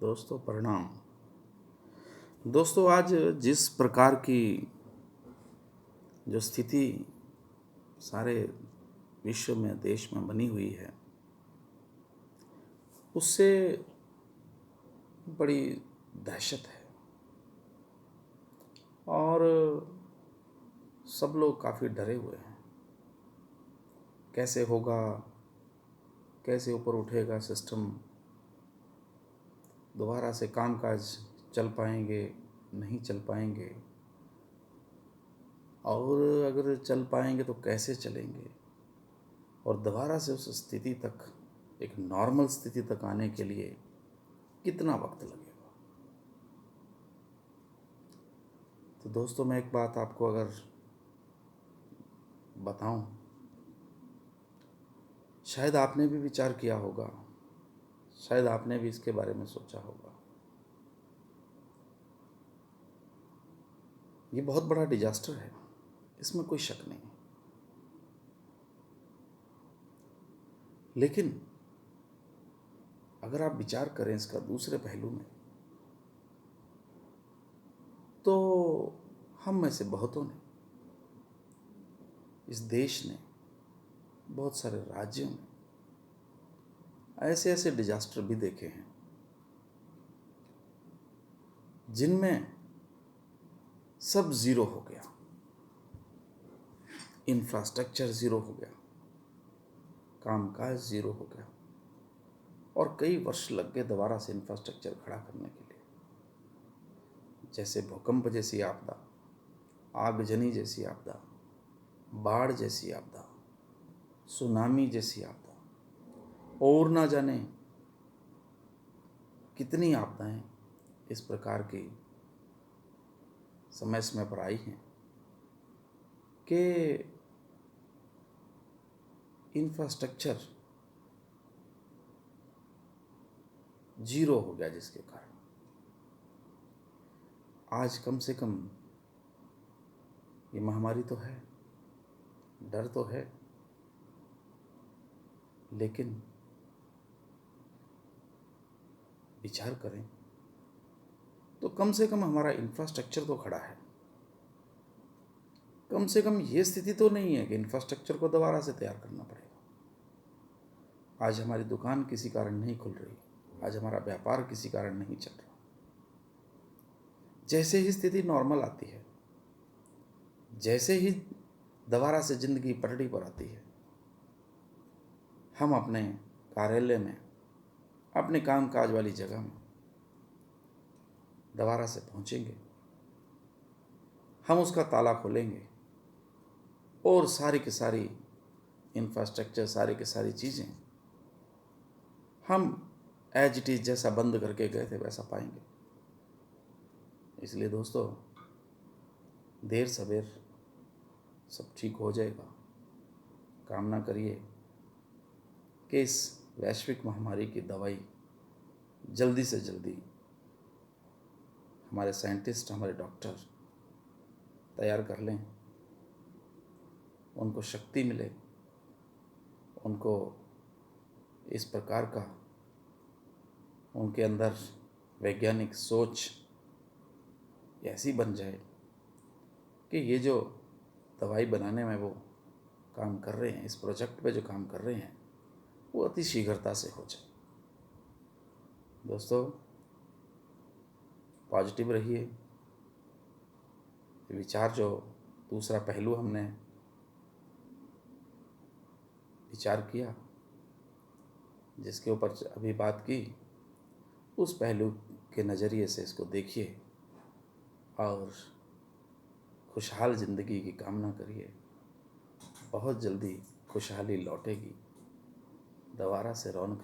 दोस्तों प्रणाम। दोस्तों आज जिस प्रकार की जो स्थिति सारे विश्व में देश में बनी हुई है उससे बड़ी दहशत है और सब लोग काफ़ी डरे हुए हैं। कैसे होगा, कैसे ऊपर उठेगा सिस्टम, दोबारा से कामकाज चल पाएंगे नहीं चल पाएंगे, और अगर चल पाएंगे तो कैसे चलेंगे, और दोबारा से उस स्थिति तक, एक नॉर्मल स्थिति तक आने के लिए कितना वक्त लगेगा। तो दोस्तों मैं एक बात आपको अगर बताऊं, शायद आपने भी विचार किया होगा, शायद आपने भी इसके बारे में सोचा होगा। ये बहुत बड़ा डिजास्टर है, इसमें कोई शक नहीं। लेकिन अगर आप विचार करें इसका दूसरे पहलू में, तो हम में से बहुतों ने, इस देश ने, बहुत सारे राज्यों ने ऐसे ऐसे डिजास्टर भी देखे हैं जिनमें सब ज़ीरो हो गया, इंफ्रास्ट्रक्चर ज़ीरो हो गया, कामकाज ज़ीरो हो गया, और कई वर्ष लग गए दोबारा से इंफ्रास्ट्रक्चर खड़ा करने के लिए। जैसे भूकंप जैसी आपदा, आगजनी जैसी आपदा, बाढ़ जैसी आपदा, सुनामी जैसी आपदा, और ना जाने कितनी आपदाएं इस प्रकार की समय पर आई हैं कि इंफ्रास्ट्रक्चर जीरो हो गया, जिसके कारण आज कम से कम ये महामारी तो है, डर तो है, लेकिन विचार करें तो कम से कम हमारा इंफ्रास्ट्रक्चर तो खड़ा है। कम से कम ये स्थिति तो नहीं है कि इंफ्रास्ट्रक्चर को दोबारा से तैयार करना पड़ेगा। आज हमारी दुकान किसी कारण नहीं खुल रही, आज हमारा व्यापार किसी कारण नहीं चल रहा। जैसे ही स्थिति नॉर्मल आती है, जैसे ही दोबारा से जिंदगी पटरी पर आती है, हम अपने कार्यालय में, अपने कामकाज वाली जगह में दोबारा से पहुंचेंगे, हम उसका ताला खोलेंगे और सारी की सारी इंफ्रास्ट्रक्चर, सारी की सारी चीज़ें हम एज इट इज़ जैसा बंद करके गए थे वैसा पाएंगे। इसलिए दोस्तों, देर सवेर सब ठीक हो जाएगा। कामना करिए कि इस वैश्विक महामारी की दवाई जल्दी से जल्दी हमारे साइंटिस्ट, हमारे डॉक्टर तैयार कर लें, उनको शक्ति मिले, उनको इस प्रकार का उनके अंदर वैज्ञानिक सोच ऐसी बन जाए कि ये जो दवाई बनाने में वो काम कर रहे हैं, इस प्रोजेक्ट पे जो काम कर रहे हैं, वो अति शीघ्रता से हो जाए। दोस्तों, पॉजिटिव रहिए। विचार जो दूसरा पहलू हमने विचार किया, जिसके ऊपर अभी बात की, उस पहलू के नज़रिए से इसको देखिए और खुशहाल ज़िंदगी की कामना करिए। बहुत जल्दी खुशहाली लौटेगी, दोबारा से रौनक